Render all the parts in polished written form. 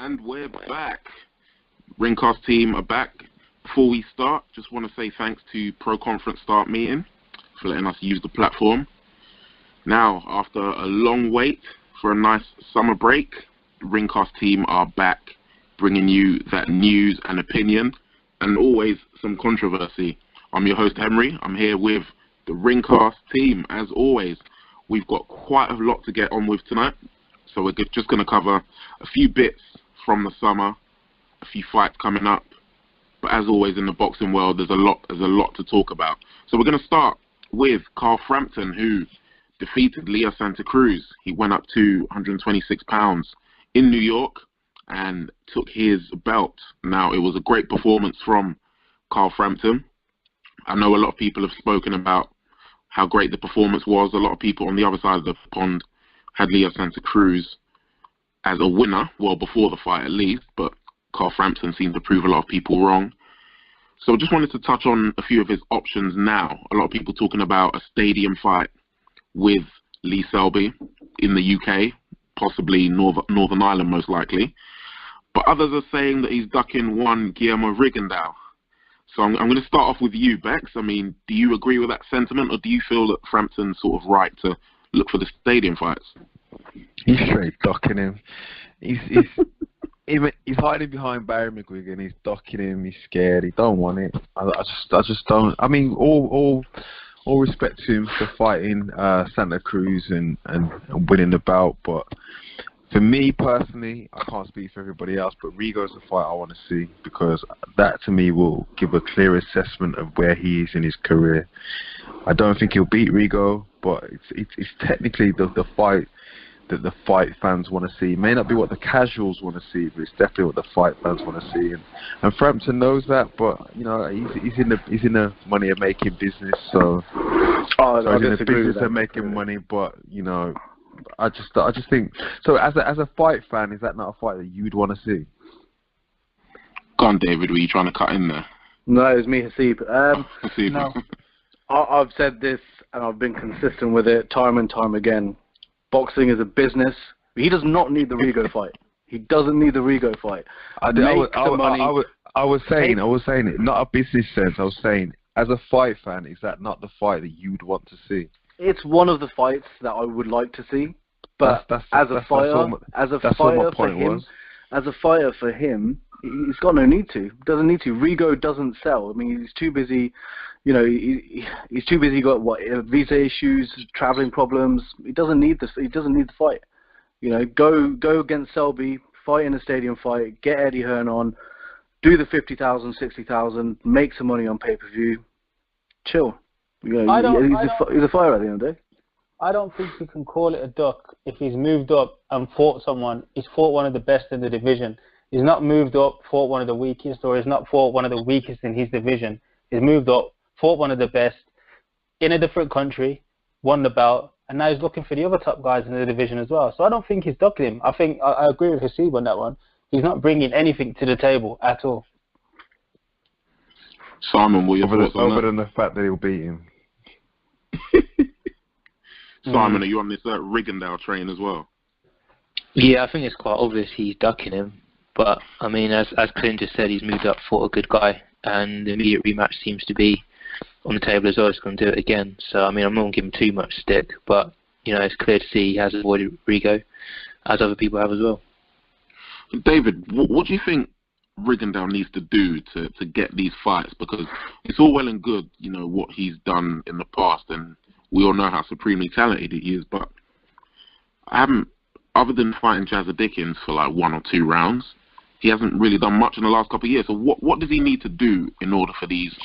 And we're back. Ringcast Team are back. Before we start, just want to say thanks to Pro Conference Start Meeting for letting us use the platform. Now, after a long wait for a nice summer break, the Ringcast Team are back, bringing you that news and opinion, and always some controversy. I'm your host, Henry. I'm here with the Ringcast Team. As always, we've got quite a lot to get on with tonight, so we're just going to cover a few bits from the summer, a few fights coming up. But as always in the boxing world, there's a lot to talk about. So we're going to start with Carl Frampton, who defeated Leo Santa Cruz. He went up to 126 pounds in New York and took his belt. Now, it was a great performance from Carl Frampton. I know a lot of people have spoken about how great the performance was. A lot of people on the other side of the pond had Leo Santa Cruz as a winner, well, before the fight at least, but Carl Frampton seemed to prove a lot of people wrong. So I just wanted to touch on a few of his options now. A lot of people talking about a stadium fight with Lee Selby in the UK, possibly Northern Ireland most likely. But others are saying that he's ducking one Guillermo Rigondeaux. So I'm going to start off with you, Bex. I mean, do you agree with that sentiment, or do you feel that Frampton's sort of right to look for the stadium fights? He's straight ducking him. He's hiding behind Barry McGuigan. He's ducking him. He's scared. He don't want it. I just don't. I mean, all respect to him for fighting Santa Cruz and winning the belt, but for me personally, I can't speak for everybody else, but Rigo's the fight I want to see, because that to me will give a clear assessment of where he is in his career. I don't think he'll beat Rigo, but it's technically the fight that the fight fans want to see. It may not be what the casuals want to see, but it's definitely what the fight fans want to see. And Frampton knows that, but you know he's in the money of making business, so he's in the business of making money. But you know, I just think so. As a fight fan, is that not a fight that you'd want to see? Go on, David. Were you trying to cut in there? No, it was me, Hasib. Hasib. No, I've said this and I've been consistent with it time and time again. Boxing is a business. He does not need the Rigo fight. He doesn't need the Rigo fight. I was saying it, not a business sense. I was saying, as a fight fan, is that not the fight that you'd want to see? It's one of the fights that I would like to see, but as a fighter for him, he's got no need to. Doesn't need to. Rigo doesn't sell. I mean, he's too busy. You know, he's too busy. Got visa issues, traveling problems. He doesn't need this. He doesn't need the fight. You know, go against Selby, fight in a stadium fight, get Eddie Hearn on, do the 50,000, 60,000, make some money on pay-per-view, chill. You know, he's a fighter at the end of the day. I don't think you can call it a duck if he's moved up and fought someone. He's fought one of the best in the division. He's not moved up, fought one of the weakest, or he's not fought one of the weakest in his division. He's moved up, fought one of the best in a different country, won the belt, and now he's looking for the other top guys in the division as well. So I don't think he's ducking him. I think I agree with Hasib on that one. He's not bringing anything to the table at all. Simon, what are your thoughts on that? Other than the fact that he'll beat him. Simon, are you on this Rigondeaux train as well? Yeah, I think it's quite obvious he's ducking him. But, I mean, as Clint just said, he's moved up for a good guy, and the immediate rematch seems to be on the table as well. He's going to do it again. So, I mean, I'm not going to give him too much stick, but, you know, it's clear to see he has avoided Rigo, as other people have as well. David, what do you think Rigondeaux needs to do to get these fights? Because it's all well and good, you know, what he's done in the past, and we all know how supremely talented he is, but I haven't, other than fighting Jazza Dickens for like 1 or 2 rounds, he hasn't really done much in the last couple of years. So what does he need to do in order for these,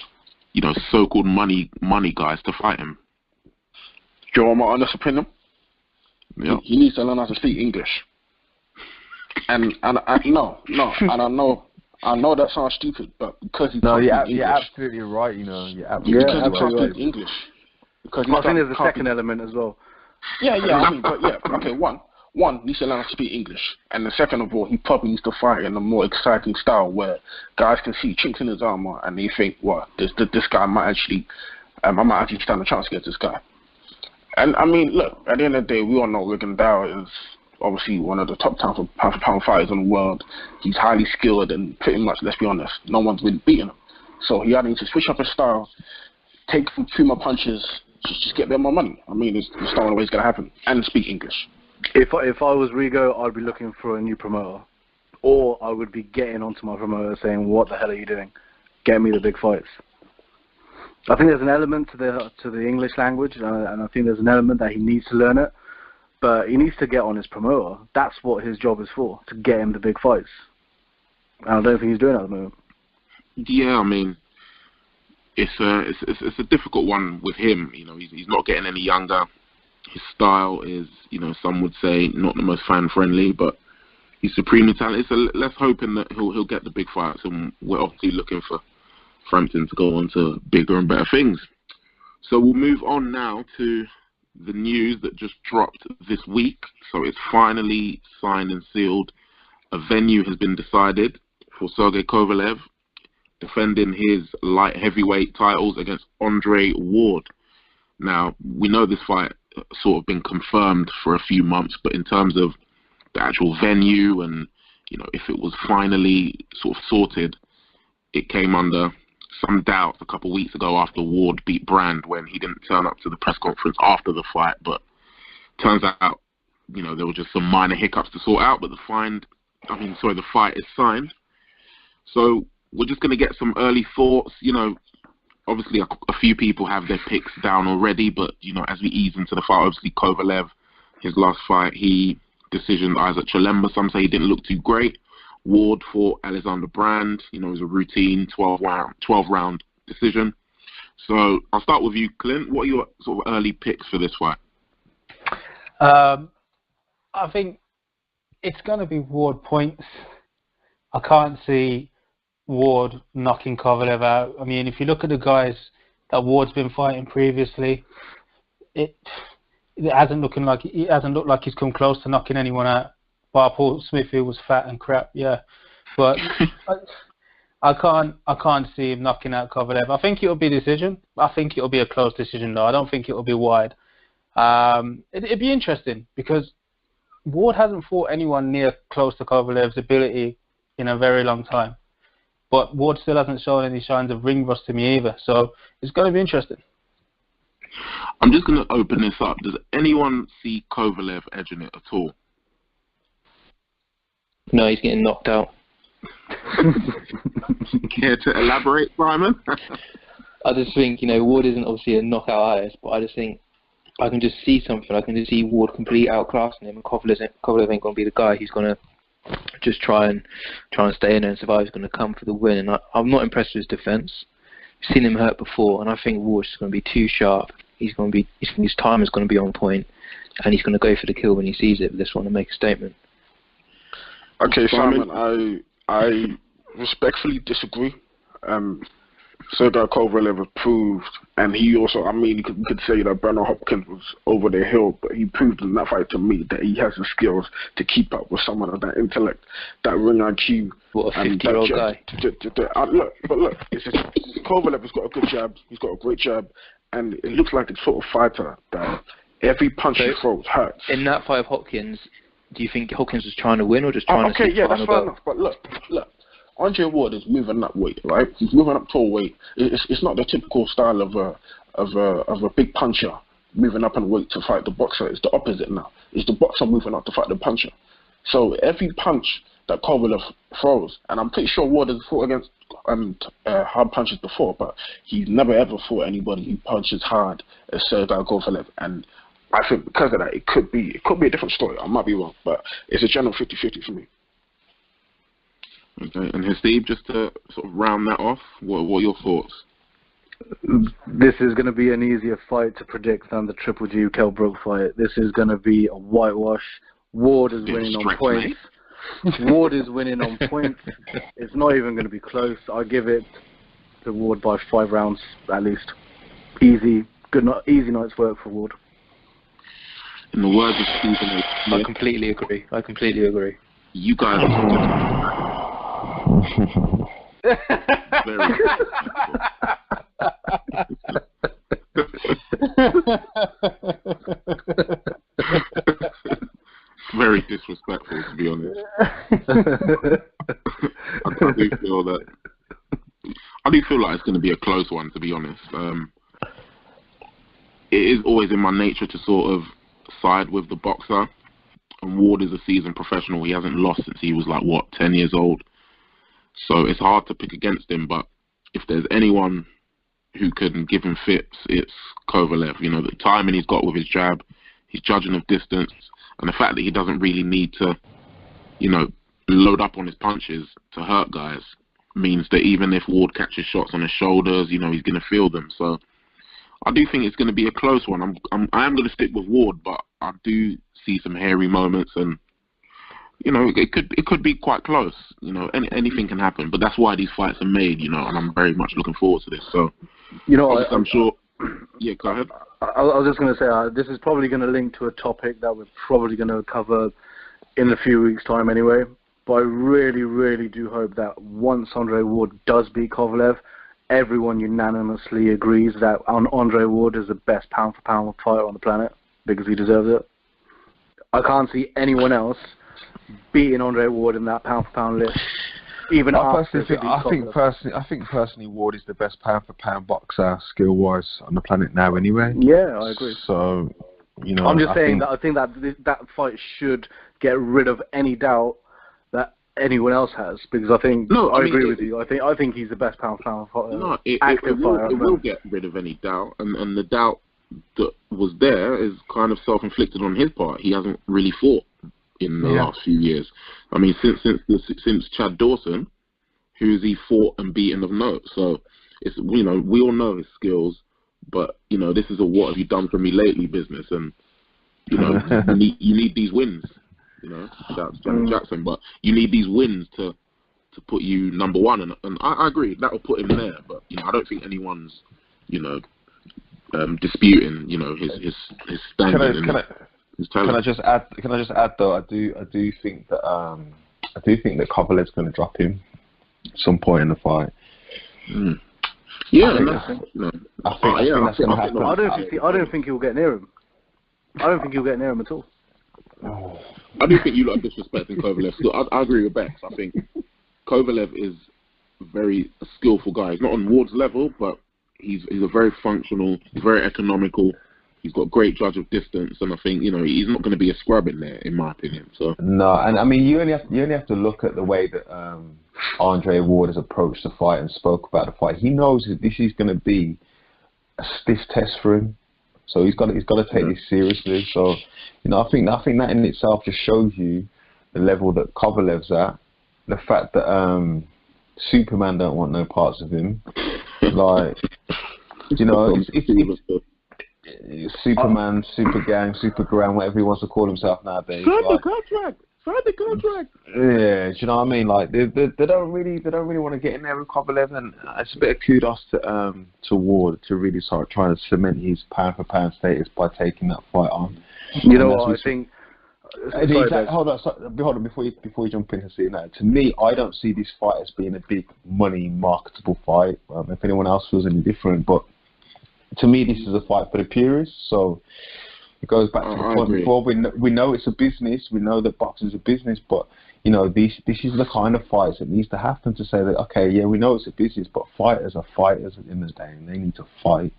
you know, so-called money guys to fight him? Do you want my honest opinion? Yeah. He needs to learn how to speak English. And I know that sounds stupid, but because he can't speak English. You're absolutely right. You know, because he can't speak English. Because I think there's a second element as well. Yeah. I mean, but yeah. Okay, one needs to learn how to speak English, and the second of all, he probably needs to fight in a more exciting style where guys can see chinks in his armor and they think, well, this guy might actually, I might actually stand a chance against this guy. And I mean, look, at the end of the day, we all know Rigondeaux is obviously one of the top pound-for-pound fighters in the world. He's highly skilled, and pretty much, let's be honest, no one's been beating him. So he had to switch up his style, take a few more punches, just get a bit more money. I mean, it's not always going to happen. And speak English. If I was Rigo, I'd be looking for a new promoter. Or I would be getting onto my promoter saying, what the hell are you doing? Get me the big fights. I think there's an element to the English language, and I think there's an element that he needs to learn it. But he needs to get on his promoter. That's what his job is for, to get him the big fights. And I don't think he's doing that at the moment. Yeah, I mean, it's a difficult one with him. You know, he's not getting any younger. His style is, you know, some would say not the most fan friendly, but he's supremely talented. So let's hoping that he'll get the big fights, and we're obviously looking for Frampton to go on to bigger and better things. So we'll move on now to the news that just dropped this week. So it's finally signed and sealed. A venue has been decided for Sergey Kovalev, defending his light heavyweight titles against Andre Ward. Now, we know this fight sort of been confirmed for a few months, but in terms of the actual venue and, you know, if it was finally sort of sorted, it came under some doubt a couple of weeks ago after Ward beat Brand, when he didn't turn up to the press conference after the fight. But turns out, you know, there were just some minor hiccups to sort out, but the fight is signed. So we're just going to get some early thoughts. You know, obviously a few people have their picks down already, but, you know, as we ease into the fight, obviously Kovalev, his last fight, he decisioned Isaac Chilemba. Some say he didn't look too great. Ward fought Alexander Brand. You know, it was a routine 12-round decision. So I'll start with you, Clint. What are your sort of early picks for this fight? I think it's going to be Ward points. I can't see Ward knocking Kovalev out. I mean, if you look at the guys that Ward's been fighting previously, it hasn't looked like he's come close to knocking anyone out. Bar Paul Smith, who was fat and crap, yeah. But I can't see him knocking out Kovalev. I think it'll be a decision. I think it'll be a close decision, though. I don't think it'll be wide. It'd be interesting because Ward hasn't fought anyone near close to Kovalev's ability in a very long time. But Ward still hasn't shown any signs of ring rust to me either. So it's going to be interesting. I'm just going to open this up. Does anyone see Kovalev edging it at all? No, he's getting knocked out. Care to elaborate, Simon? I just think, you know, Ward isn't obviously a knockout artist, but I just think I can just see something. I can just see Ward completely outclassing him, and Kovalev ain't going to be the guy. He's going to just try and stay in there and survive. He's going to come for the win, and I'm not impressed with his defence. I've seen him hurt before, and I think Ward's just going to be too sharp. His time is going to be on point, and he's going to go for the kill when he sees it. But just want to make a statement. Okay, Simon, I respectfully disagree. Sergey Kovalev has proved, and he also, I mean, you could say that Bernard Hopkins was over the hill, but he proved in that fight to me that he has the skills to keep up with someone of that intellect, that ring IQ. What, a 50-year-old guy? Look, Kovalev has got a good jab, he's got a great jab, and it looks like the sort of fighter that every punch he throws hurts. In that fight of Hopkins, do you think Hopkins was trying to win or just trying to see that's fair enough. But look, Andre Ward is moving up weight, right? He's moving up to a weight. It's not the typical style of a big puncher moving up in weight to fight the boxer. It's the opposite now. It's the boxer moving up to fight the puncher. So every punch that Kovalev throws, and I'm pretty sure Ward has fought against hard punches before, but he's never ever fought anybody who punches hard as Sergey Kovalev. And I think because of that, it could be a different story. I might be wrong, but it's a general 50-50 for me. Okay, and Steve, just to sort of round that off, what are your thoughts? This is going to be an easier fight to predict than the Triple G Kell Brook fight. This is going to be a whitewash. Ward is winning on points. Ward is winning on points. It's not even going to be close. I give it to Ward by 5 rounds at least. Easy night's work for Ward. In the words of Stephen, I completely agree. You guys are very very disrespectful, to be honest. I do feel like it's going to be a close one, to be honest. It is always in my nature to sort of side with the boxer. And Ward is a seasoned professional. He hasn't lost since he was 10 years old. So it's hard to pick against him. But if there's anyone who can give him fits, it's Kovalev. You know, the timing he's got with his jab, his judging of distance, and the fact that he doesn't really need to, load up on his punches to hurt guys means that even if Ward catches shots on his shoulders, he's going to feel them. So I do think it's going to be a close one. I am going to stick with Ward, but I do see some hairy moments, and it could be quite close. Anything can happen, but that's why these fights are made. And I'm very much looking forward to this. So I'm sure. Yeah, go ahead. I was just going to say this is probably going to link to a topic that we're probably going to cover in a few weeks' time anyway. But I really, really do hope that once Andre Ward does beat Kovalev, everyone unanimously agrees that Andre Ward is the best pound-for-pound fighter on the planet because he deserves it. I can't see anyone else beating Andre Ward in that pound-for-pound list. Even I think personally, Ward is the best pound-for-pound boxer skill-wise on the planet now. Anyway. Yeah, I agree. So, I'm just saying that I think that fight should get rid of any doubt that anyone else has, because I agree with you. I think he's the best pound-for-pound fighter. It will get rid of any doubt, and the doubt that was there is kind of self-inflicted on his part. He hasn't really fought in the last few years. I mean, since Chad Dawson, who's he fought and beaten of note. So it's we all know his skills, but this is a what have you done for me lately business, and you need these wins. Shout out to Janet Jackson, but you need these wins to put you number one, and I agree that will put him there. But I don't think anyone's disputing his standing. Can I just add though? I do think that Kovalev's going to drop him at some point in the fight. I think that's going to happen. I don't think he'll get near him. I don't think he'll get near him at all. I do think you lot are disrespecting Kovalev. So I agree with Bex. I think Kovalev is a very skillful guy. He's not on Ward's level, but he's a very functional, he's very economical. He's got great judge of distance, and I think he's not going to be a scrub in there, in my opinion. So no, and I mean you only have to look at the way that Andre Ward has approached the fight and spoke about the fight. He knows that this is going to be a stiff test for him, so he's got to take this seriously. So I think that in itself just shows you the level that Kovalev's at. The fact that Superman don't want no parts of him, Superman, Super Gang, Super Ground, whatever he wants to call himself nowadays. Sign the contract. Yeah, do you know what I mean? They don't really want to get in there with Kovalev, and it's a bit of kudos to Ward to really start trying to cement his pound for pound status by taking that fight on. You know what I think? Hold on, before you jump in and see that. To me, I don't see this fight as being a big money marketable fight. If anyone else feels any different, but to me, this is a fight for the purists. So it goes back to the point before. We know it's a business. We know that boxing is a business, but this is the kind of fights that needs to happen to say that okay, yeah, we know it's a business, but fighters are fighters at the end of the day, and they need to fight.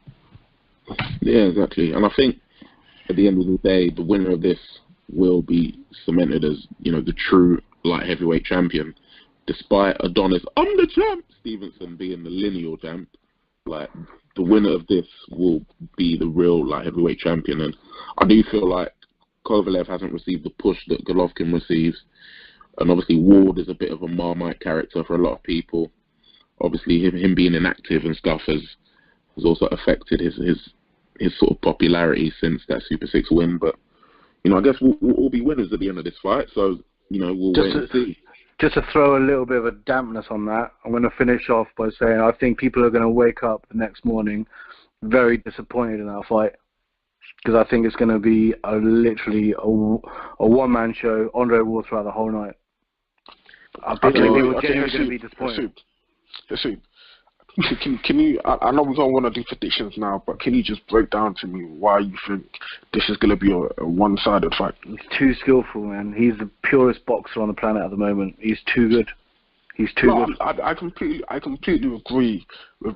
Yeah, exactly. And I think at the end of the day, the winner of this will be cemented as the true light heavyweight champion, despite Adonis, I'm the champ, Stevenson being the lineal champ. The winner of this will be the real light heavyweight champion, and I do feel like Kovalev hasn't received the push that Golovkin receives, and obviously Ward is a bit of a Marmite character for a lot of people. Obviously him being inactive and stuff has also affected his sort of popularity since that Super 6 win, but I guess we'll all be winners at the end of this fight, so we'll wait and see. Just to throw a little bit of a dampness on that, I'm going to finish off by saying I think people are going to wake up the next morning very disappointed in our fight, because I think it's going to be literally a one-man show, Andre Ward throughout the whole night. I think people are genuinely going to be disappointed. Can you? I know we don't want to do predictions now, but can you just break down to me why you think this is going to be a one-sided fight? He's too skillful, man. He's the purest boxer on the planet at the moment. He's too good. He's too good. I completely agree with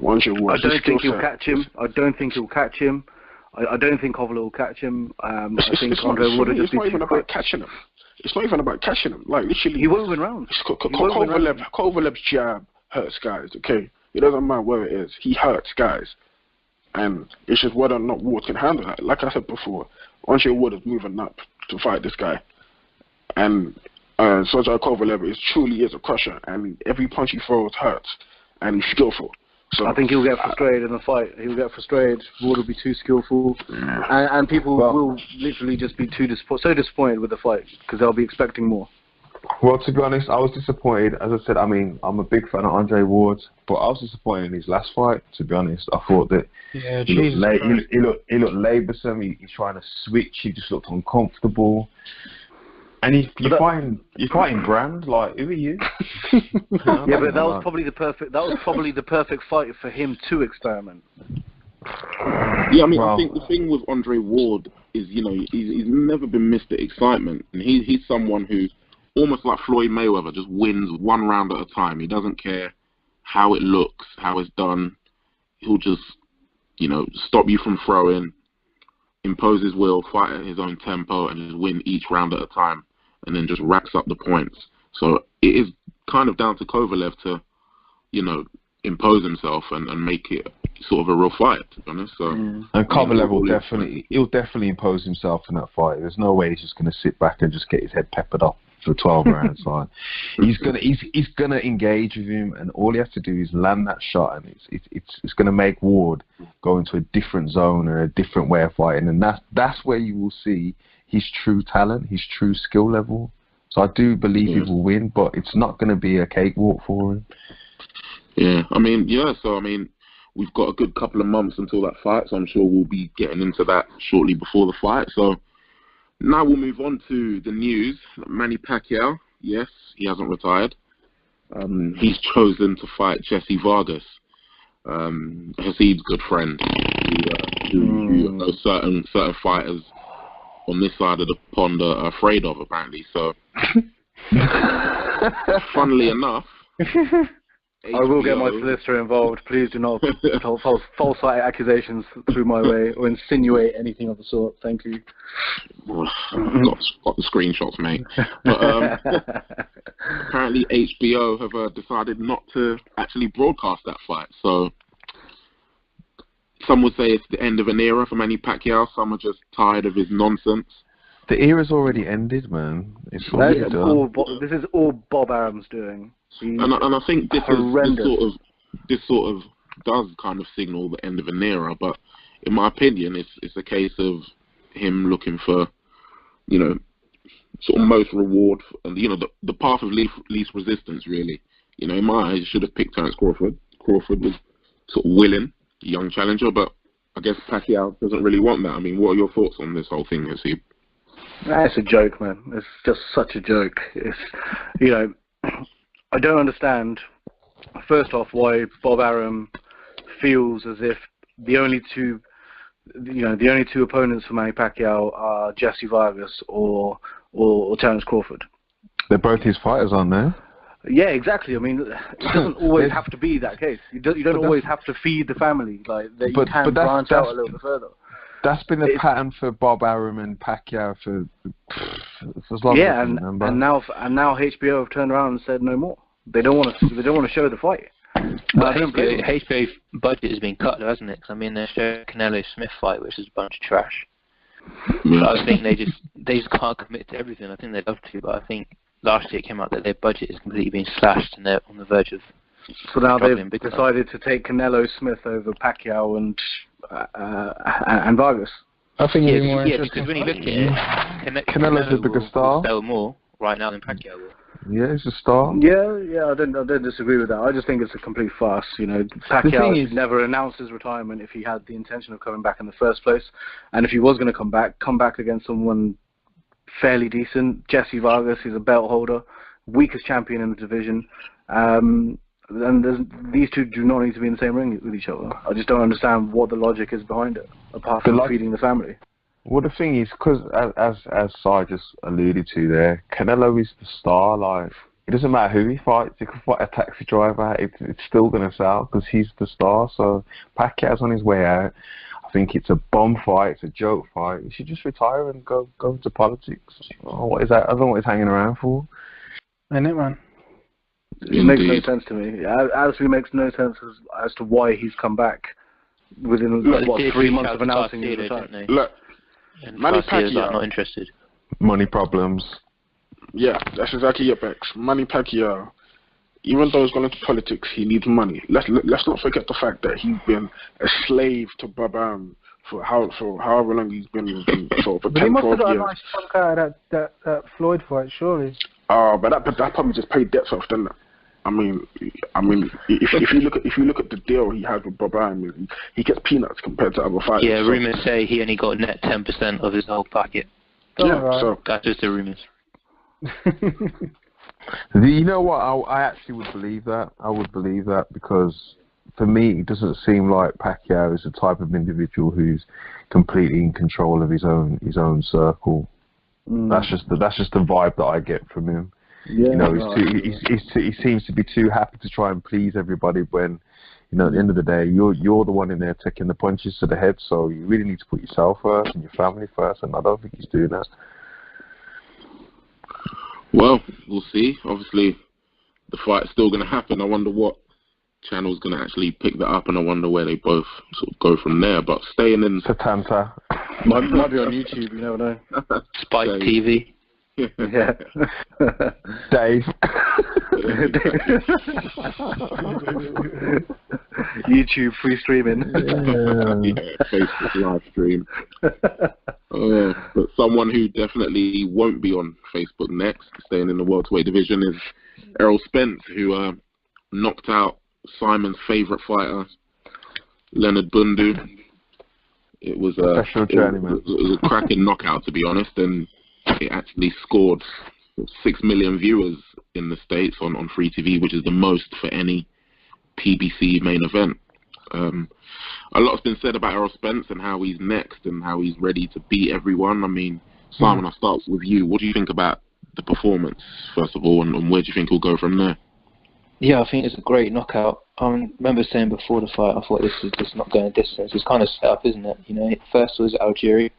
Andre Ward. I don't think he'll catch him. I don't think he'll catch him. I don't think Kovalev will catch him. I think Andre Ward will just be too quick. It's not even about catching him. It's not even about catching him. Like, literally, he won't win rounds. Kovalev's jab hurts guys, okay? It doesn't matter where it is. He hurts guys. And it's just whether or not Ward can handle that. Like I said before, Andre Ward is moving up to fight this guy. And Sergey Kovalev truly is a crusher. And every punch he throws hurts. And he's skillful. So I think he'll get frustrated in the fight. He'll get frustrated. Ward will be too skillful. And people will literally just be so disappointed with the fight because they'll be expecting more. Well, to be honest, I was disappointed. As I said, I mean, I'm a big fan of Andre Ward, but I was disappointed in his last fight, to be honest. I thought that he looked laboursome. He's trying to switch. He just looked uncomfortable. And you're fighting Brand, like, who are you? Yeah, but that was probably the perfect fight for him to experiment. Yeah, I mean, I think the thing with Andre Ward is, you know, he's never been Mr. Excitement, and he's someone who, almost like Floyd Mayweather, just wins one round at a time. He doesn't care how it looks, how it's done. He'll just, you know, stop you from throwing, impose his will, fight at his own tempo, and just win each round at a time, and then just racks up the points. So it is kind of down to Kovalev to, you know, impose himself and make it sort of a real fight, to be honest. So, and Kovalev will definitely impose himself in that fight. There's no way he's just going to sit back and just get his head peppered up for 12 rounds. Like, he's gonna engage with him, and all he has to do is land that shot, and it's gonna make Ward go into a different zone or a different way of fighting, and that's where you will see his true talent, his true skill level. So I do believe he will win, but it's not going to be a cakewalk for him. Yeah, I mean, we've got a good couple of months until that fight, so I'm sure we'll be getting into that shortly before the fight. So now we'll move on to the news. Manny Pacquiao, yes, he hasn't retired. He's chosen to fight Jesse Vargas, Haseeb's good friend, who knows certain fighters on this side of the pond are afraid of, apparently. So, funnily enough, I will get my solicitor involved. Please do not put false accusations through my way or insinuate anything of the sort. Thank you. Got the screenshots, mate. But apparently HBO have decided not to actually broadcast that fight. So some would say it's the end of an era for Manny Pacquiao. Some are just tired of his nonsense. The era's already ended, man. It's already done. This is all Bob Arum's doing. And I think this sort of does kind of signal the end of an era. But in my opinion, it's a case of him looking for, you know, sort of most reward, and you know, the path of least resistance, really. You know, in my eyes, he should have picked Terence Crawford. Crawford was sort of willing, young challenger, but I guess Pacquiao doesn't really want that. I mean, what are your thoughts on this whole thing, Haseeb? It's a joke, man. It's just such a joke. It's, you know, I don't understand, first off, why Bob Arum feels as if the only two opponents for Manny Pacquiao are Jesse Vargas or Terence Crawford. They're both his fighters, aren't they? Yeah, exactly. I mean, it doesn't always have to be that case. You don't always have to feed the family. Like, you can branch out a little bit further. That's been the pattern for Bob Arum and Pacquiao for as long as I can remember. And now HBO have turned around and said no more. They don't want to show the fight. But HBO's budget has been cut, hasn't it? 'Cause, I mean, they showed Canelo Smith fight, which is a bunch of trash. So I think they just can't commit to everything. I think they'd love to, but I think last year it came out that their budget has completely been slashed and they're on the verge of. So now they've decided to take Canelo Smith over Pacquiao and Vargas. I think because when you look at it, Canelo's a bigger star. Sell more right now than Pacquiao will. Yeah, he's a star. Yeah, I don't disagree with that. I just think it's a complete farce. You know, Pacquiao never announced his retirement if he had the intention of coming back in the first place, and if he was going to come back against someone fairly decent. Jesse Vargas, he's a belt holder, weakest champion in the division. these two do not need to be in the same ring with each other. I just don't understand what the logic is behind it, apart from feeding the family. Well, the thing is, because as Sai just alluded to there, Canelo is the star. Like, it doesn't matter who he fights. He could fight a taxi driver. It's still going to sell because he's the star. So Pacquiao's on his way out. I think it's a bomb fight. It's a joke fight. He should just retire and go into politics. Oh, what is that? I don't know what he's hanging around for. Ain't it, man? It makes no sense to me. It absolutely makes no sense as to why he's come back within 3 months of announcing his retirement. Look, Manny Pacquiao not interested. Money problems. Yeah, that's exactly it, Bex. Manny Pacquiao, even though he's gone into politics, he needs money. Let's not forget the fact that he's been a slave to Babam for however long he's been for 10, 12 years. But he must have got a nice chunk out of that Floyd fight, surely. But that probably just paid debts off, didn't it? I mean, if you look at the deal he had with Babam, he gets peanuts compared to other fighters. Yeah, rumors say he only got net 10% of his whole packet. So That's just the rumors. You know what? I actually would believe that. I would believe that because for me, it doesn't seem like Pacquiao is the type of individual who's completely in control of his own circle. That's just the vibe that I get from him. Yeah, you know, he seems to be too happy to try and please everybody when, you know, at the end of the day, you're the one in there taking the punches to the head. So you really need to put yourself first and your family first. And I don't think he's doing that. Well, we'll see. Obviously, the fight's still going to happen. I wonder what channel's going to actually pick that up, and I wonder where they both sort of go from there. But staying in Satanta might be on YouTube. You never know. Spike TV. Yeah. Dave. YouTube free streaming. Yeah, Facebook live stream. But someone who definitely won't be on Facebook next, staying in the welterweight division, is Errol Spence, who knocked out Simon's favourite fighter, Leonard Bundu. It was a cracking knockout, to be honest, and it actually scored 6 million viewers in the States on free TV, which is the most for any PBC main event. A lot's been said about Errol Spence and how he's next and how he's ready to beat everyone. I mean, Simon, I'll start with you. What do you think about the performance, first of all, and where do you think he'll go from there? Yeah, I think it's a great knockout. I remember saying before the fight, I thought this is just not going distance. It's kind of set up, isn't it? You know, first was Algeria,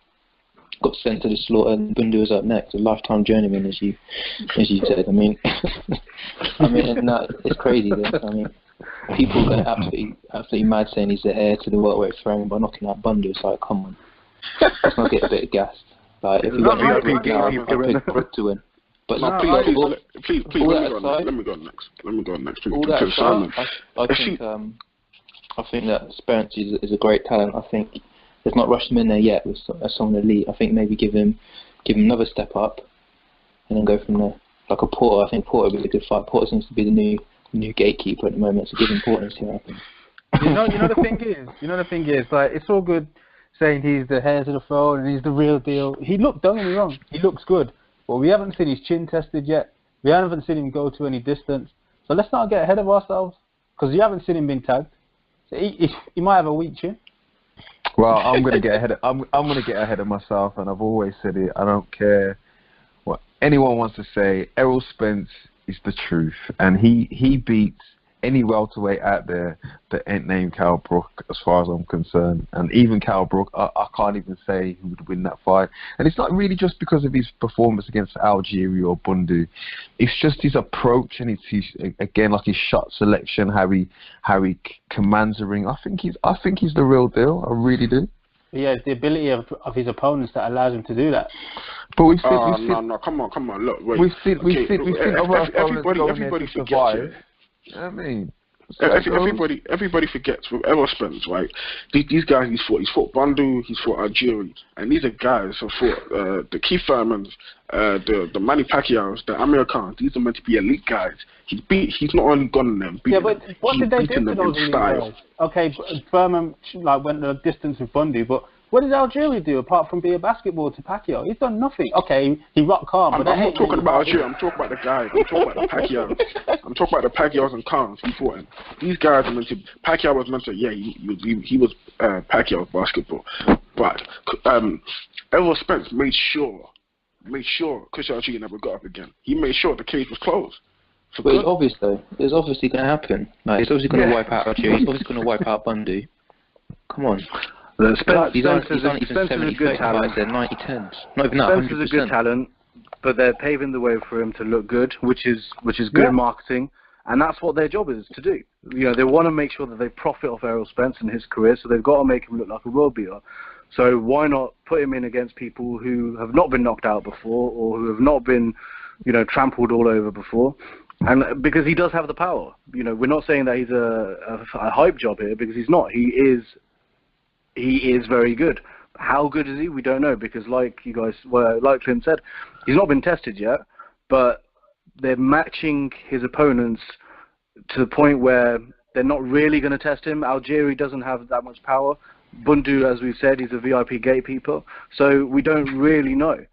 got sent to the slaughter, and Bundu was up next, a lifetime journeyman, as you said. I mean, it's crazy. This. I mean, people going absolutely mad saying he's the heir to the welterweight throne by knocking out Bundu. It's like, come on, let's not get a bit gassed. Like, if you got I pick Brook to win. But please, let me go next. All that aside, I think that Spence is a great talent. I think they've not rushed him in there yet with someone elite. I think maybe give him another step up, and then go from there. Like a Porter, I think Porter would be a good fight. Porter seems to be the new gatekeeper at the moment. So give him Porter and see what happens. You know the thing is, like, it's all good saying he's the heir to the throne and he's the real deal. Don't get me wrong, he looks good. But we haven't seen his chin tested yet. We haven't seen him go to any distance. So let's not get ahead of ourselves, because you haven't seen him being tagged. So he might have a weak chin. Well, I'm gonna get ahead. I'm gonna get ahead of myself, and I've always said it. I don't care what anyone wants to say. Errol Spence is the truth, and he beats any welterweight out there that ain't named Cal Brook, as far as I'm concerned. And even Cal Brook, I can't even say who would win that fight. And it's not really just because of his performance against Algeria or Bundu. It's just his approach and his again, like his shot selection, how he commands a ring. I think he's the real deal. I really do. He has the ability of his opponents that allows him to do that. But we've seen, no, come on, look, wait. We've seen other opponents going there to survive. I mean, everybody forgets with Errol Spence, right? These guys he's fought Bundu, he's fought Algeria, and these are guys who fought the Keith Thurmans, the Manny Pacquiao's, the Amir Khans. These are meant to be elite guys. He's not only gone them, but what did they do to those elite guys? Okay, Thurman went the distance with Bundu, but What did Algeria do apart from be a basketball to Pacquiao? He's done nothing. Okay, he rocked calm, I'm but not talking about Algeria. I'm talking about the guy. I'm talking about the Pacquiao. I'm talking about the Pacquiaos and Khans he fought in. These guys are meant to. Pacquiao was meant to. Yeah, he was Pacquiao's basketball, but Errol Spence made sure Chris Algieri never got up again. He made sure the cage was closed. But it's obvious though. It's obviously going to happen. Like, he's obviously going to wipe out Algeria. He's obviously going to wipe out Bundu. Come on. He's on even 70 fights. They're 90-10s. Not even that. 100%. Spencer's a good talent, but they're paving the way for him to look good, which is good marketing, and that's what their job is to do. You know, they want to make sure that they profit off Errol Spence and his career, so they've got to make him look like a world beater. So why not put him in against people who have not been knocked out before or who have not been, you know, trampled all over before? And because he does have the power. You know, we're not saying that he's a hype job here, because he's not. He is very good. How good is he? We don't know, because like Clint said, he's not been tested yet, but they're matching his opponents to the point where they're not really going to test him. Algieri doesn't have that much power. Bundu, as we've said, he's a VIP gatekeeper, so we don't really know.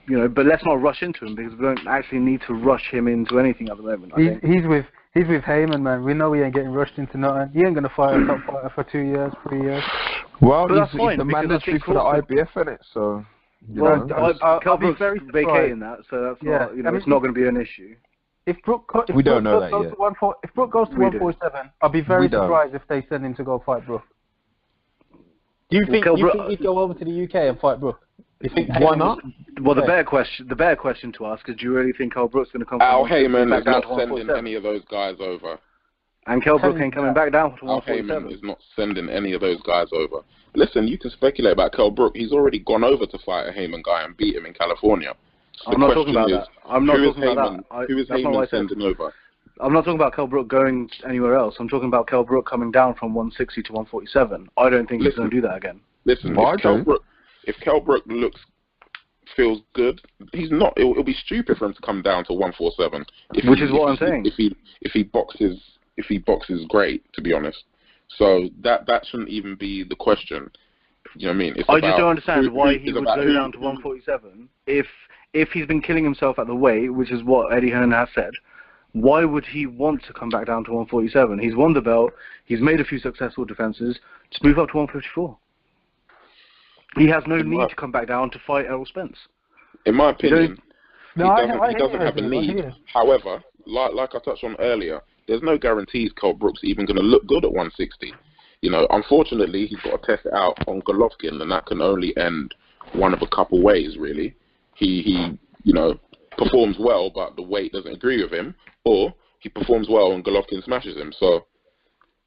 You know, but let's not rush into him, because we don't actually need to rush him into anything at the moment. He's with Heyman, man. We know he ain't getting rushed into nothing. He ain't gonna fight a top fighter for 2 years, 3 years. Well, but he's the mandatory for the IBF, innit? So, Kell Brook's vacating that, so that's not, you know, it's not going to be an issue. If Brook goes to 147, I'll be very surprised if they send him to go fight Brook. Do you think he'd go over to the UK and fight Brook? Why not? Well, the better question to ask is, do you really think Kell Brook's going to come? Al Heyman is not sending any of those guys over. And Kell Brook ain't coming back down to 147. Al Heyman is not sending any of those guys over. Listen, you can speculate about Kell Brook. He's already gone over to fight a Heyman guy and beat him in California. I'm not talking about that. I'm not talking about that. Who is Heyman sending over? I'm not talking about Kell Brook going anywhere else. I'm talking about Kell Brook coming down from 160 to 147. I don't think he's going to do that again. Listen, if Kell Brook feels good, he's not. It'll be stupid for him to come down to 147. Which is what I'm saying. If he boxes great, to be honest. So that shouldn't even be the question. You know what I mean? I just don't understand why he would go down to 147 if he's been killing himself at the weight, which is what Eddie Hearn has said. Why would he want to come back down to 147? He's won the belt. He's made a few successful defenses. Just move up to 154. He has no need to come back down to fight Errol Spence. In my opinion, he doesn't have a need. However, like I touched on earlier, there's no guarantees Kell Brook's even going to look good at 160. You know, unfortunately, he's got to test it out on Golovkin, and that can only end one of a couple ways, really. He you know, performs well, but the weight doesn't agree with him, or he performs well and Golovkin smashes him. So,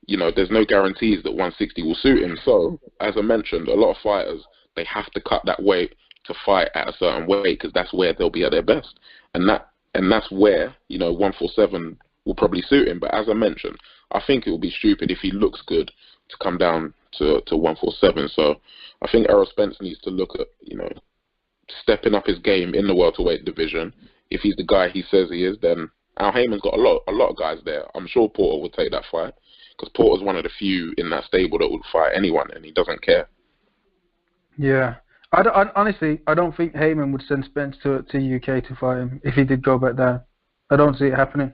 you know, there's no guarantees that 160 will suit him. So, as I mentioned, a lot of fighters, they have to cut that weight to fight at a certain weight, because that's where they'll be at their best. And that's where, you know, 147 will probably suit him. But as I mentioned, I think it will be stupid if he looks good to come down to 147. So I think Errol Spence needs to look at, you know, stepping up his game in the welterweight division. If he's the guy he says he is, then Al Heyman's got a lot of guys there. I'm sure Porter would take that fight, because Porter's one of the few in that stable that would fight anyone, and he doesn't care. Yeah. Honestly, I don't think Heyman would send Spence to UK to fight him if he did go back down. I don't see it happening.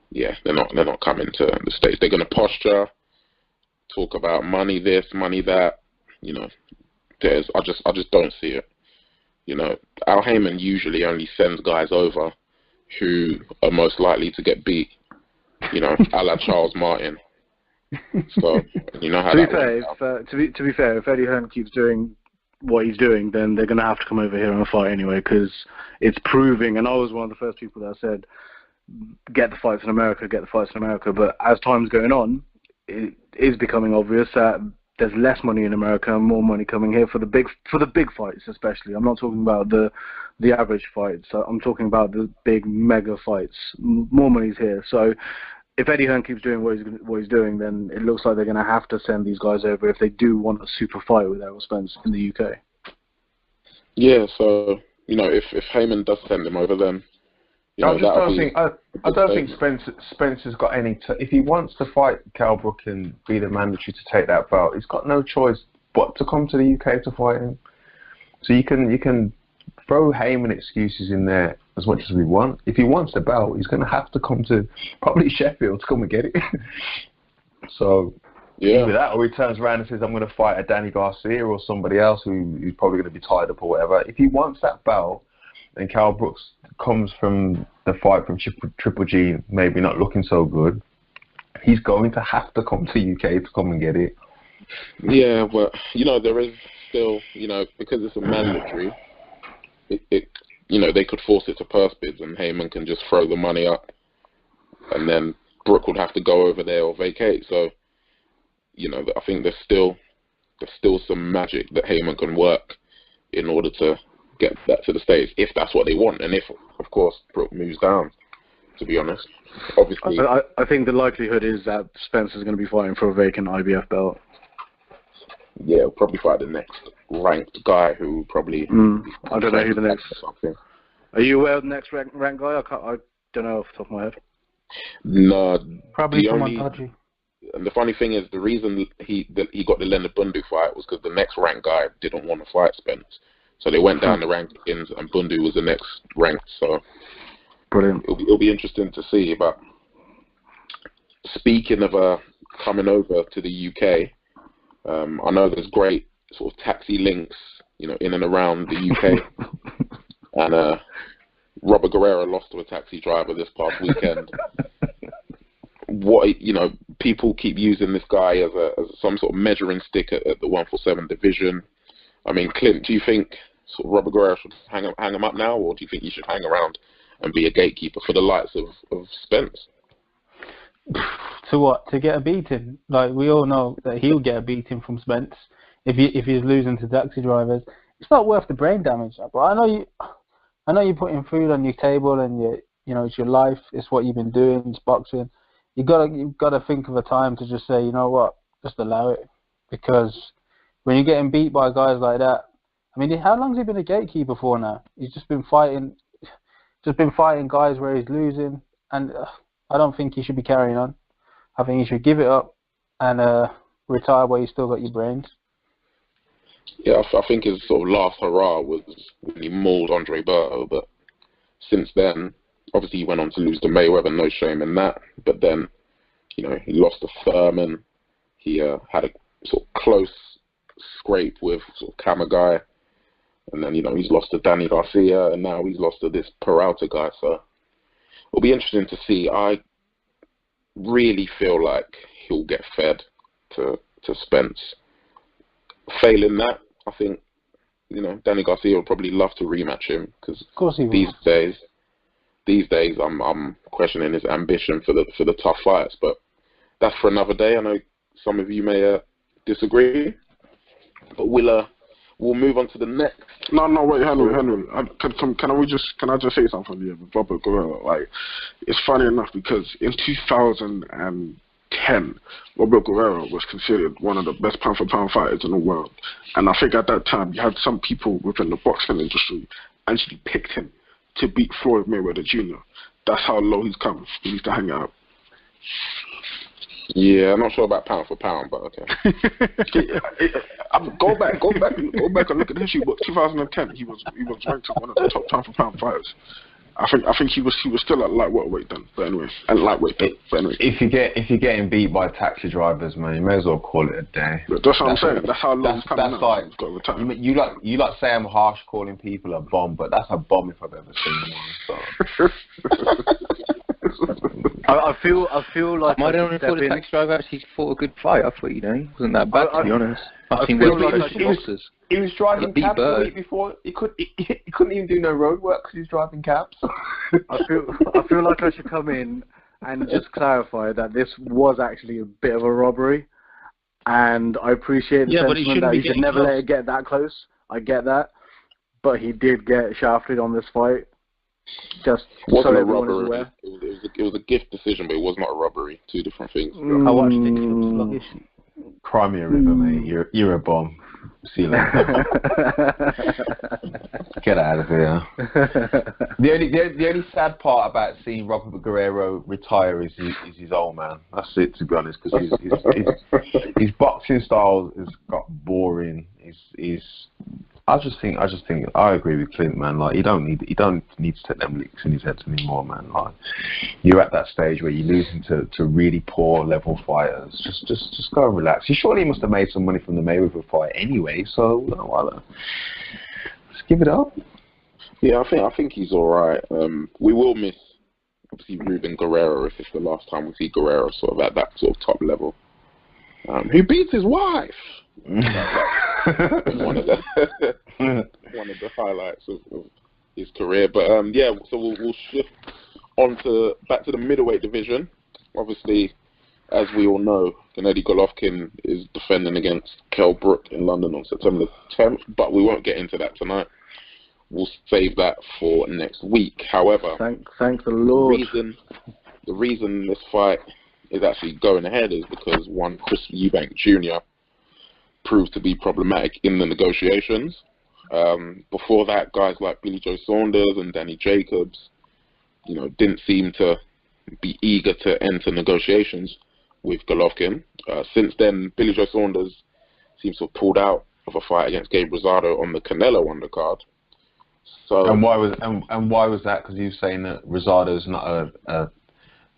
Yeah, they're not coming to the States. They're going to posture, talk about money this, money that. You know, I just don't see it. You know, Al Heyman usually only sends guys over who are most likely to get beat. You know, a la Charles Martin. So you know how to be fair, if Eddie Hearn keeps doing what he's doing, then they're going to have to come over here and fight anyway, because it's proving. And I was one of the first people that said, get the fights in America, get the fights in America. But as time's going on, it is becoming obvious that there's less money in America and more money coming here for the big fights, especially. I'm not talking about the average fights. I'm talking about the big mega fights. More money's here. So if Eddie Hearn keeps doing what he's doing, then it looks like they're going to have to send these guys over if they do want a super fight with Errol Spence in the UK. Yeah, so, you know, if Heyman does send him over, then, you know, I don't think Spencer's got any. If he wants to fight Kell Brook and be the mandatory to take that belt, he's got no choice but to come to the UK to fight him. So you can throw Heyman excuses in there as much as we want. If he wants the belt, he's going to have to come to probably Sheffield to come and get it. So either that, or he turns around and says, I'm going to fight a Danny Garcia or somebody else who's probably going to be tied up or whatever. If he wants that belt, and Carl Brooks comes from the fight from Triple G, maybe not looking so good, he's going to have to come to the UK to come and get it. Yeah, but, there is still, because it's a mandatory, they could force it to purse bids and Heyman can just throw the money up and then Brooke would have to go over there or vacate. So, I think there's still some magic that Heyman can work in order to get that to the States, if that's what they want, and if, of course, Brooke moves down, to be honest. Obviously, I think the likelihood is that Spencer's going to be fighting for a vacant IBF belt. Yeah, he'll probably fight the next ranked guy who probably... I don't know who the next... Something. Are you aware of the next ranked guy? I don't know off the top of my head. No. Probably someone dodgy. And the funny thing is, the reason he got the Leonard Bundu fight was because the next ranked guy didn't want to fight Spence. So they went down the rankings, and Bundu was the next ranked. So brilliant. It'll be interesting to see. But speaking of coming over to the UK, I know there's great sort of taxi links, in and around the UK. And Robert Guerrero lost to a taxi driver this past weekend. People keep using this guy as some sort of measuring stick at the 147 division. I mean, Clint, do you think sort of Robert Guerrero should hang him up now, or do you think he should hang around and be a gatekeeper for the likes of Spence? To what? To get a beating? Like, we all know that he'll get a beating from Spence if he's losing to taxi drivers. It's not worth the brain damage. But I know you're putting food on your table, and it's your life. It's what you've been doing. It's boxing. You've got to think of a time to just say, you know what, just allow it, because when you're getting beat by guys like that, I mean, how long has he been a gatekeeper for now? He's just been fighting guys where he's losing, and I don't think he should be carrying on. I think he should give it up and retire while you still got your brains. Yeah, I think his sort of last hurrah was when he mauled Andre Berto, but since then, obviously he went on to lose to Mayweather, no shame in that, but then, he lost to Thurman. He had a sort of close scrape with sort of Kamagai, and then he's lost to Danny Garcia, and now he's lost to this Peralta guy. So it'll be interesting to see. I really feel like he'll get fed to Spence. Failing that, I think Danny Garcia will probably love to rematch him, because these days I'm questioning his ambition for the tough fights. But that's for another day. I know some of you may disagree. But we'll move on to the next. No, wait, Henry. Can I just say something here with Robert Guerrero? Like, it's funny enough because in 2010, Robert Guerrero was considered one of the best pound-for-pound fighters in the world. And I think at that time, you had some people within the boxing industry actually picked him to beat Floyd Mayweather Jr. That's how low he's come. He needs to hang out. Yeah, I'm not sure about pound for pound, but okay. Go back and look at the history book. 2010, he was ranked as one of the top pound for pound fighters. I think he was still at lightweight then. But anyway, if you're getting beat by taxi drivers, man, you may as well call it a day. But that's what I'm saying. That's how low he's coming out. Like, you say I'm harsh calling people a bomb, but that's a bomb if I've ever seen one. So. I feel like I don't only thought the taxi driver actually fought a good fight. I thought, he wasn't that bad, to be honest. He was driving cabs the week before. He couldn't even do no road work because he was driving cabs. I feel like I should come in and just clarify that this was actually a bit of a robbery, and I appreciate the sentiment that he should never let it get that close. I get that, but he did get shafted on this fight. Just so everyone is aware. It was a gift decision, but it was not a robbery. Two different things. I watched it. It was sluggish. Crimea River, mate. You're a bomb. See you later. Get out of here. The only sad part about seeing Robert Guerrero retire is his old man. That's it, to be honest, because his boxing style has got boring. I just think I agree with Clint, man. Like, you don't need to take them licks in his head anymore, man. Like, you're at that stage where you're losing to really poor level fighters. Just go and relax. He surely must have made some money from the Mayweather fight anyway, so just give it up. Yeah, I think he's all right. We will miss obviously Ruben Guerrero if it's the last time we see Guerrero sort of at that sort of top level. Who beats his wife? one of the highlights of his career. But yeah, so we'll shift back to the middleweight division. Obviously, as we all know, Gennady Golovkin is defending against Kell Brook in London on September 10th, but we won't get into that tonight. We'll save that for next week. However, thank the Lord. The reason this fight is actually going ahead is because one Chris Eubank Jr. proved to be problematic in the negotiations. Before that, guys like Billy Joe Saunders and Danny Jacobs, didn't seem to be eager to enter negotiations with Golovkin. Since then, Billy Joe Saunders seems to have pulled out of a fight against Gabe Rosado on the Canelo undercard. So, and why was that? Because he was saying that Rosado's not a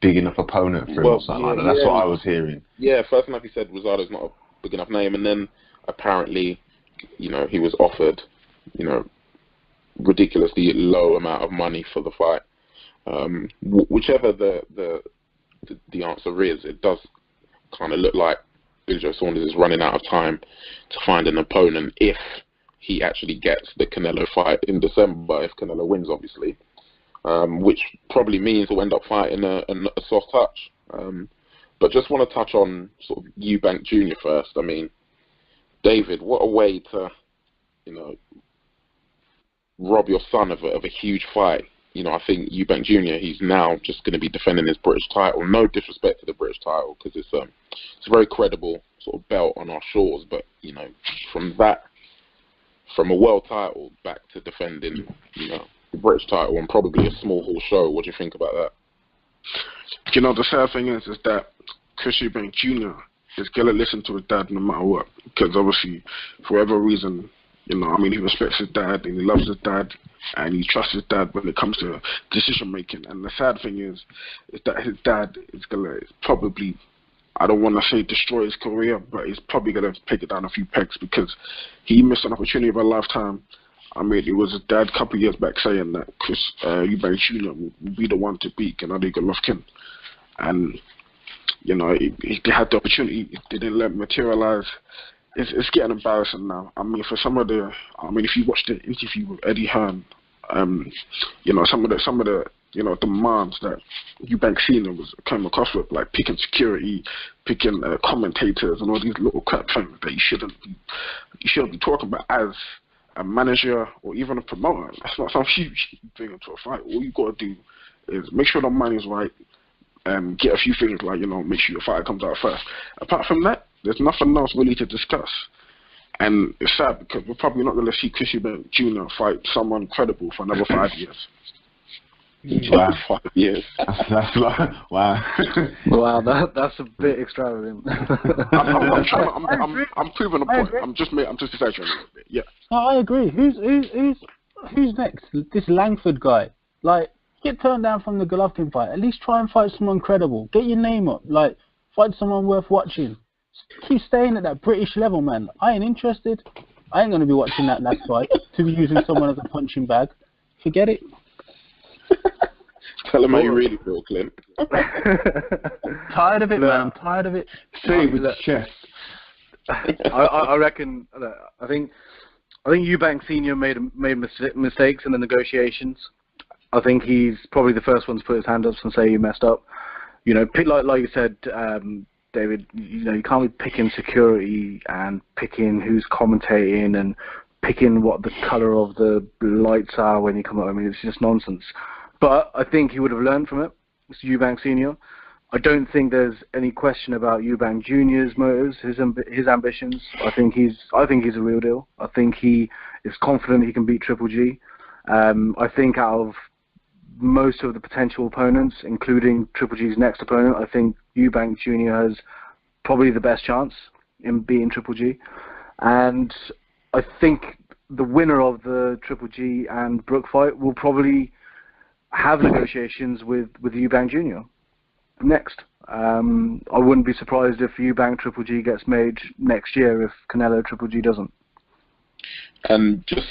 big enough opponent for him or something like that. That's what I was hearing. Yeah, first enough he said Rosado's not a big enough name, and then apparently, he was offered, ridiculously low amount of money for the fight. Whichever the answer is, it does kind of look like Billy Joe Saunders is running out of time to find an opponent if he actually gets the Canelo fight in December, if Canelo wins, obviously. Which probably means we'll end up fighting a soft touch. But just want to touch on sort of Eubank Jr. first. I mean, David, what a way to, rob your son of a huge fight. I think Eubank Jr., he's now just going to be defending his British title. No disrespect to the British title, because it's a very credible sort of belt on our shores. But, from a world title back to defending, the British title and probably a small hall show. What do you think about that? The sad thing is that Chris Eubank Jr. is going to listen to his dad no matter what. Because obviously, for whatever reason, he respects his dad and he loves his dad and he trusts his dad when it comes to decision making. And the sad thing is that his dad is going to probably, I don't want to say destroy his career, but he's probably going to take it down a few pegs because he missed an opportunity of a lifetime. It was his dad a couple of years back saying that Chris Eubank Jr. would be the one to beat Gennady Golovkin. And, he had the opportunity, it didn't let it materialize. It's getting embarrassing now. For some of the, if you watch the interview with Eddie Hearn, some of the demands that Eubank Sr. came across with, like picking security, picking commentators, and all these little crap things that you shouldn't be talking about as a manager or even a promoter. That's not something you should bring into a fight. All you got to do is make sure the money's right, get a few things like, make sure your fight comes out first. Apart from that, there's nothing else really to discuss. And it's sad because we're probably not going to see Chris Eubank Jr. fight someone credible for another 5 years. Wow. 5 years. That's like, wow. Wow, that's a bit extravagant. I'm proving a point. I'm just exaggerating a little bit. Yeah. No, I agree. Who's next? This Langford guy. Like, get turned down from the Golovkin fight. At least try and fight someone credible. Get your name up. Like, fight someone worth watching. Keep staying at that British level, man. I ain't interested. I ain't going to be watching that next fight to be using someone as a punching bag. Forget it. Tell him how you really feel, Clint. Tired of it, man. I'm tired of it. Say it with the chest. I reckon. I think Eubank Senior made mistakes in the negotiations. I think he's probably the first one to put his hand up and say he messed up. Pick like you said, David. You can't be picking security and picking who's commentating and picking what the color of the lights are when you come up. It's just nonsense. But I think he would have learned from it, Mr. Eubank Senior. I don't think there's any question about Eubank Jr.'s motives, his ambitions. I think he's a real deal. I think he is confident he can beat Triple G. I think out of most of the potential opponents, including Triple G's next opponent, I think Eubank Jr. has probably the best chance in beating Triple G. And I think the winner of the Triple G and Brook fight will probably have negotiations with Eubank Jr. next. I wouldn't be surprised if Eubank Triple G gets made next year if Canelo Triple G doesn't. And just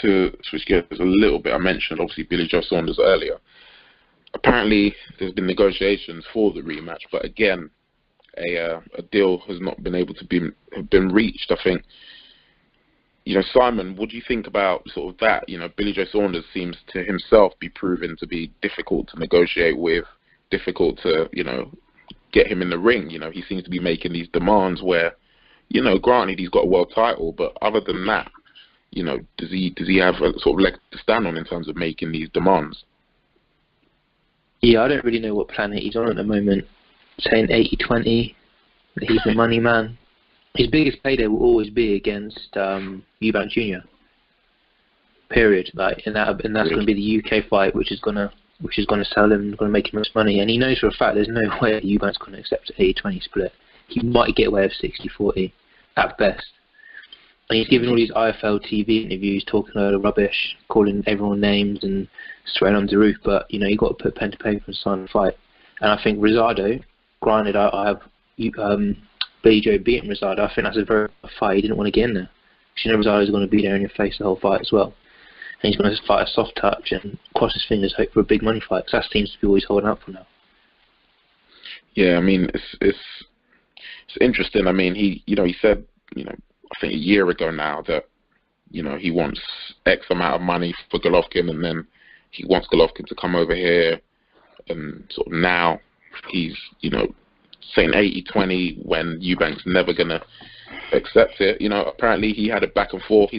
to switch gears a little bit, I mentioned obviously Billy Joe Saunders earlier. Apparently there's been negotiations for the rematch, but again, a deal has not been able to have been reached. I think, Simon, what do you think about sort of that? Billy Joe Saunders seems to himself be proven to be difficult to negotiate with, difficult to, get him in the ring. He seems to be making these demands where, granted he's got a world title, but other than that, does he have a sort of leg to stand on in terms of making these demands? Yeah, I don't really know what planet he's on at the moment. Saying 80-20, he's the money man. His biggest payday will always be against Eubank Jr. Period. And that's going to be the UK fight, which is going to sell him, going to make him much money. And he knows for a fact there's no way that Eubank's going to accept an 80-20 split. He might get away with 60-40 at best. And he's giving all these IFL TV interviews, talking a load of rubbish, calling everyone names and swearing on the roof. But you got to put pen to paper and sign the fight. And I think Rosado, granted, I have Billy Joe beating Rosado. I think that's a very tough fight. He didn't want to get in there. Because Rosado's going to be there in your face the whole fight as well. And he's going to fight a soft touch and cross his fingers, hope for a big money fight. Because that seems to be what he's holding out for now. Yeah, I mean, it's interesting. I mean, he said, I think a year ago now that, he wants X amount of money for Golovkin, and then he wants Golovkin to come over here, and sort of now he's, saying 80-20 when Eubank's never going to accept it. Apparently he's had it back and forth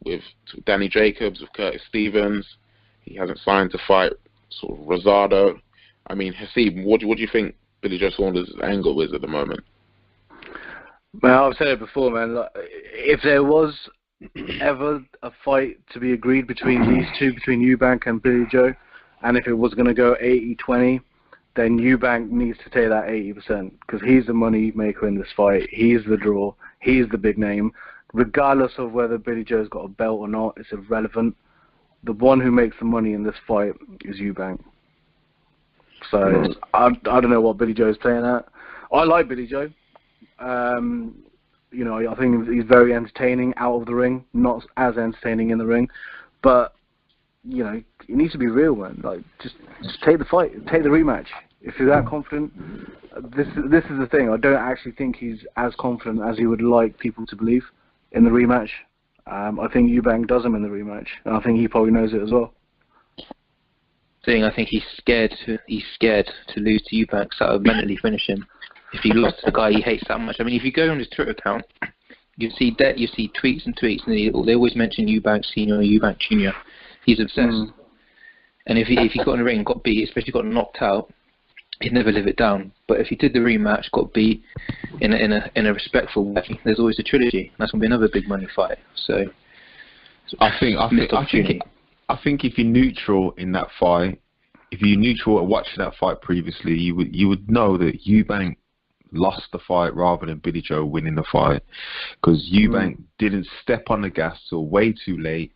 with Danny Jacobs, with Curtis Stevens. He hasn't signed to fight sort of Rosado. I mean, Haseeb, what do you think Billy Joe Saunders' angle is at the moment? Well, I've said it before, man. Like, if there was ever a fight to be agreed between these two, between Eubank and Billy Joe, and if it was going to go 80-20, then Eubank needs to take that 80% because he's the money maker in this fight. He's the draw. He's the big name. Regardless of whether Billy Joe's got a belt or not, it's irrelevant. The one who makes the money in this fight is Eubank. So I don't know what Billy Joe's playing at. I like Billy Joe. I think he's very entertaining out of the ring, not as entertaining in the ring. But you need to be real, man. Like, just take the fight, take the rematch. If you're that confident, this is the thing. I don't actually think he's as confident as he would like people to believe in the rematch. I think Eubank does him in the rematch, and I think he probably knows it as well. I think he's scared to lose to Eubank, so that would mentally finish him. If he lost to the guy he hates that much. I mean, if you go on his Twitter account, you see tweets and tweets, and they always mention Eubank Senior or Eubank Junior. He's obsessed. And if he got in the ring and got beat, especially got knocked out, he'd never live it down. But if he did the rematch, got beat in a respectful way, there's always a trilogy. That's gonna be another big money fight. So I think if you're neutral in that fight, if you're neutral at watching that fight previously, you would know that Eubank lost the fight rather than Billy Joe winning the fight, because Eubank didn't step on the gas till way too late.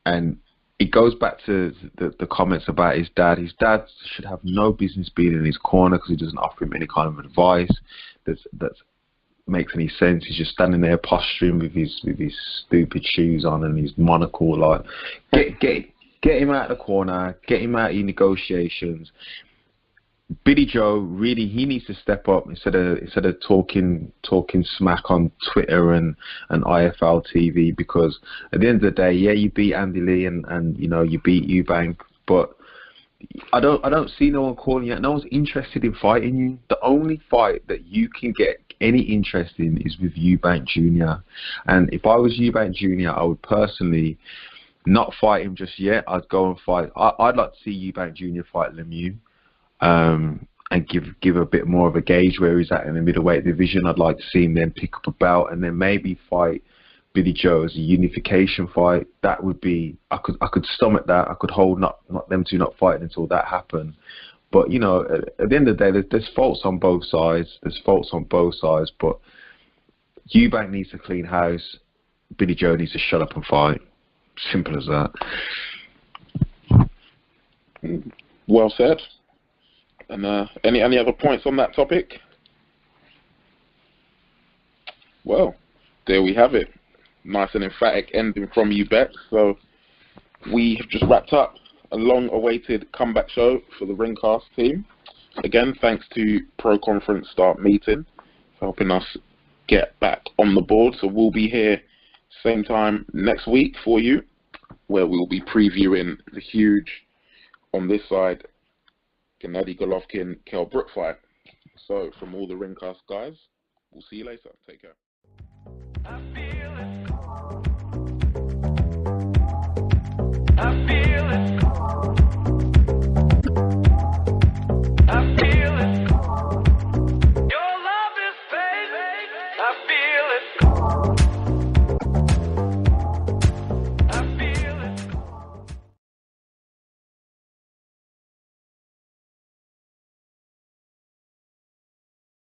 And it goes back to the comments about his dad. His dad should have no business being in his corner because he doesn't offer him any kind of advice that makes any sense. He's just standing there posturing with his stupid shoes on and his monocle. Like, get him out of the corner, get him out of negotiations. Billy Joe, really, he needs to step up instead of talking smack on Twitter and IFL TV, because at the end of the day, yeah, you beat Andy Lee and you beat Eubank, but I don't see no one calling you. No one's interested in fighting you. The only fight that you can get any interest in is with Eubank Jr. And if I was Eubank Jr., I would personally not fight him just yet. I'd go and fight. I'd like to see Eubank Jr. fight Lemieux. and give a bit more of a gauge where he's at in the middleweight division. I'd like to see him then pick up a belt and then maybe fight Billy Joe as a unification fight. That would be, I could stomach that. I could hold not them two not fighting until that happened. But, you know, at the end of the day, there's faults on both sides. But Eubank needs to clean house. Billy Joe needs to shut up and fight. Simple as that. Well said. And any other points on that topic? Well, there we have it. Nice and emphatic ending from you, Beck. So we have just wrapped up a long-awaited comeback show for the Ringcast team. Again, thanks to Pro Conference Start Meeting for helping us get back on the board. So we'll be here same time next week for you, where we will be previewing the huge, on this side, Gennady Golovkin, Kell Brook fight. So from all the Ringcast guys, we'll see you later. Take care.